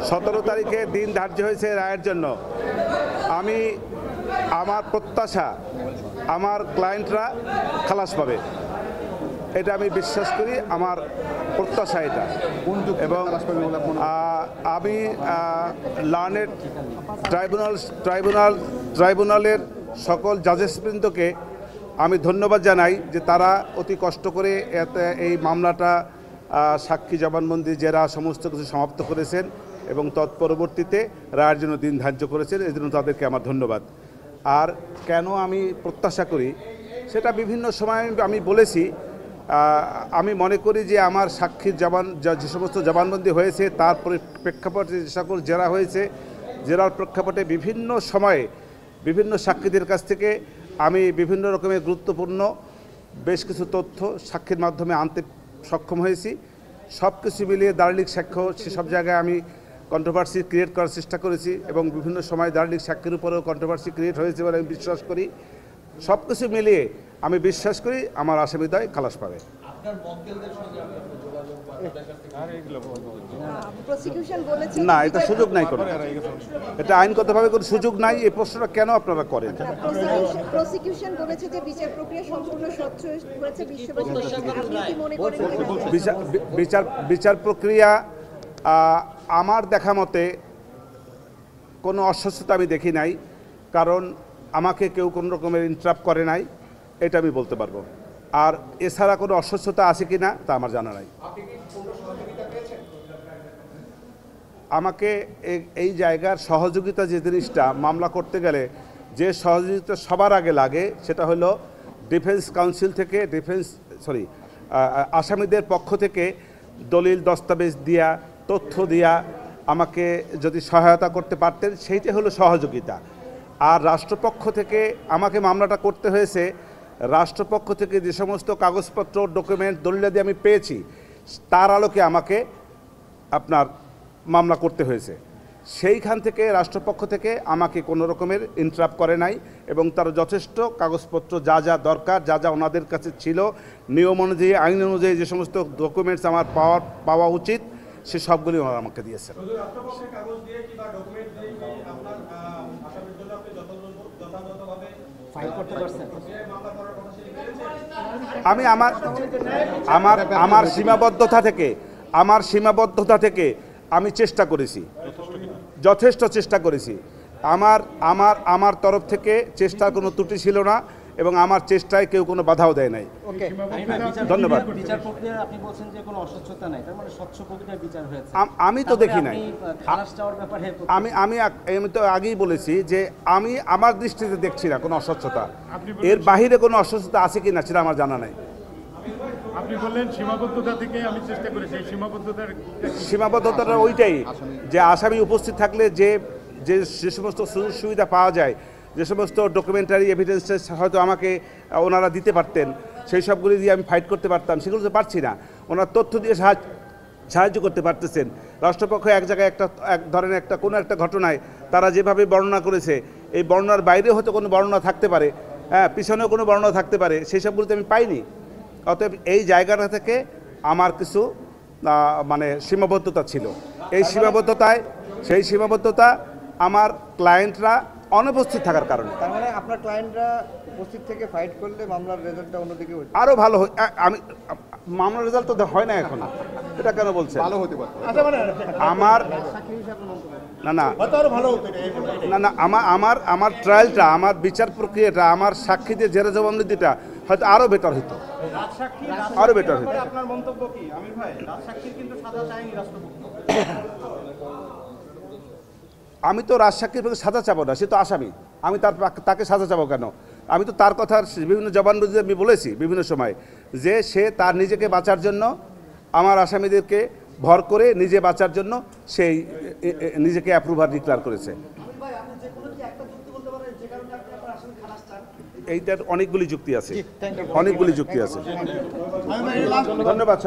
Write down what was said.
17 তারিখে দিন ধার্য হয়েছে রায়ের জন্য। আমার প্রত্যাশা আমার ক্লায়েন্টরা খালাস পাবে, এটা আমি বিশ্বাস করি, আমার প্রত্যাশা এটা। এবং আমি লার্নেড ট্রাইব্যুনালের সকল জাজেসবৃন্দকে আমি ধন্যবাদ জানাই যে তারা অতি কষ্ট করে এই মামলাটা সাক্ষী জবানবন্দি জেরা সমস্ত কিছু সমাপ্ত করেছেন এবং তৎপরবর্তীতে রায়ের জন্য দিন ধার্য করেছেন, এই জন্য তাদেরকে আমার ধন্যবাদ। আর কেন আমি প্রত্যাশা করি সেটা বিভিন্ন সময় আমি বলেছি। আমি মনে করি যে আমার সাক্ষীর যে সমস্ত জবানবন্দি হয়েছে তার প্রেক্ষাপটে যে সকল জেরা হয়েছে, জেরার প্রেক্ষাপটে বিভিন্ন সময়ে বিভিন্ন সাক্ষীদের কাছ থেকে আমি বিভিন্ন রকমের গুরুত্বপূর্ণ বেশ কিছু তথ্য সাক্ষীর মাধ্যমে আনতে সক্ষম হয়েছি। সব কিছু মিলিয়ে দালিলিক সাক্ষ্য সেসব জায়গায় আমি কন্ট্রোভার্সি ক্রিয়েট করার চেষ্টা করেছি এবং বিভিন্ন সময় দালিলিক সাক্ষীর উপরেও কন্ট্রোভার্সি ক্রিয়েট হয়েছে বলে আমি বিশ্বাস করি। সব কিছু মিলিয়ে আমি বিশ্বাস করি আমার আসামিদ্বয় খালাস পাবে। না, এটা সুযোগ নাই, কোনো এটা আইনগতভাবে কোনো সুযোগ নাই। এই প্রশ্নটা কেন আপনারা করেন? বিচার প্রক্রিয়া আমার দেখা মতে কোনো অস্বচ্ছতা আমি দেখি নাই, কারণ আমাকে কেউ কোনো রকমের ইন্টারাপ্ট করে নাই, এটা আমি বলতে পারবো। আর এছাড়া কোনো অস্বচ্ছতা আছে কি না তা আমার জানা নাই। আমাকে এই জায়গার সহযোগিতা যে জিনিসটা মামলা করতে গেলে যে সহযোগিতা সবার আগে লাগে সেটা হলো ডিফেন্স কাউন্সিল থেকে আসামিদের পক্ষ থেকে দলিল দস্তাবেজ দিয়া তথ্য দিয়া আমাকে যদি সহায়তা করতে পারতেন সেইটা হলো সহযোগিতা। আর রাষ্ট্রপক্ষ থেকে আমাকে মামলাটা করতে হয়েছে, রাষ্ট্রপক্ষ থেকে যে সমস্ত কাগজপত্র ডকুমেন্ট দলিলাদি আমি পেয়েছি তার আলোকে আমাকে আপনার মামলা করতে হয়েছে। সেইখান থেকে রাষ্ট্রপক্ষ থেকে আমাকে কোনো রকমের ইন্টারাপ্ট করে নাই এবং তার যথেষ্ট কাগজপত্র যা যা দরকার, যা যা ওনাদের কাছে ছিল নিয়ম অনুযায়ী আইন অনুযায়ী যে সমস্ত ডকুমেন্টস আমার পাওয়া উচিত সে সবগুলি ওনারা আমাকে দিয়েছেন। আমি আমার সীমাবদ্ধতা থেকে আমি চেষ্টা করেছি, যথেষ্ট চেষ্টা করেছি। আমার তরফ থেকে চেষ্টার কোনো ত্রুটি ছিল না এবং আমার চেষ্টায় কেউ কোনো বাধাও দেয় নাই। ধন্যবাদ। আমি তো দেখি নাই। আমি তো আগেই বলেছি যে আমি আমার দৃষ্টিতে দেখছি না কোনো অস্বচ্ছতা। এর বাহিরে কোনো অস্বচ্ছতা আছে কি না সেটা আমার জানা নাই। আপনি বললেন সীমাবদ্ধতা থেকে আমি চেষ্টা করেছি, সীমাবদ্ধতাটা ওইটাই যে আসামি উপস্থিত থাকলে যে সমস্ত সুযোগ সুবিধা পাওয়া যায়, যে সমস্ত ডকুমেন্টারি এভিডেন্সেস হয়তো আমাকে ওনারা দিতে পারতেন, সেই সবগুলি দিয়ে আমি ফাইট করতে পারতাম, সেগুলো তো পারছি না। ওনারা তথ্য দিয়ে সাহায্য করতে পারতেছেন। রাষ্ট্রপক্ষ এক জায়গায় এক ধরনের কোনো একটা ঘটনায় তারা যেভাবে বর্ণনা করেছে এই বর্ণনার বাইরেও হয়তো কোনো বর্ণনা থাকতে পারে, হ্যাঁ, পিছনেও কোনো বর্ণনা থাকতে পারে, সেই সবগুলোতে আমি পাইনি। অতএব এই জায়গাটা থেকে আমার কিছু সীমাবদ্ধতা ছিল। সেই সীমাবদ্ধতা আমার ক্লায়েন্টরা অনুপস্থিত থাকার কারণে। তার মানে আপনার ক্লায়েন্টরা উপস্থিত থেকে ফাইট করলে মামলার রেজাল্টটা অন্যদিকে হতো, আরো ভালো হয়। মামলার রেজাল্ট তো হয় না এখন, এটা কেন বলছেন? ভালো হতে পারে। আমার ট্রায়ালটা, আমার বিচার প্রক্রিয়াটা, আমার সাক্ষীদের জেরা জবানবন্দিটা হয়তো আরো বেটার হতো, আরো বেটার হতো। আপনার মন্তব্য কি আমির ভাই? রাজসাক্ষীর কিন্তু সাজা চায়নি রাষ্ট্রপক্ষ। আমি তো রাজসাক্ষীর প্রতি সাজা চাবো না, সে তো আসামি, আমি তাকে সাজা চাবো কেন? আমি তো তার কথা বিভিন্ন জবানবন্দি আমি বলেছি বিভিন্ন সময় যে সে তার নিজেকে বাঁচার জন্য আমার আসামিদেরকে ভর করে নিজে বাঁচার জন্য সেই নিজেকে অ্যাপ্রুভার ডিক্লেয়ার করেছে। এইটার অনেকগুলি যুক্তি আছে, ধন্যবাদ।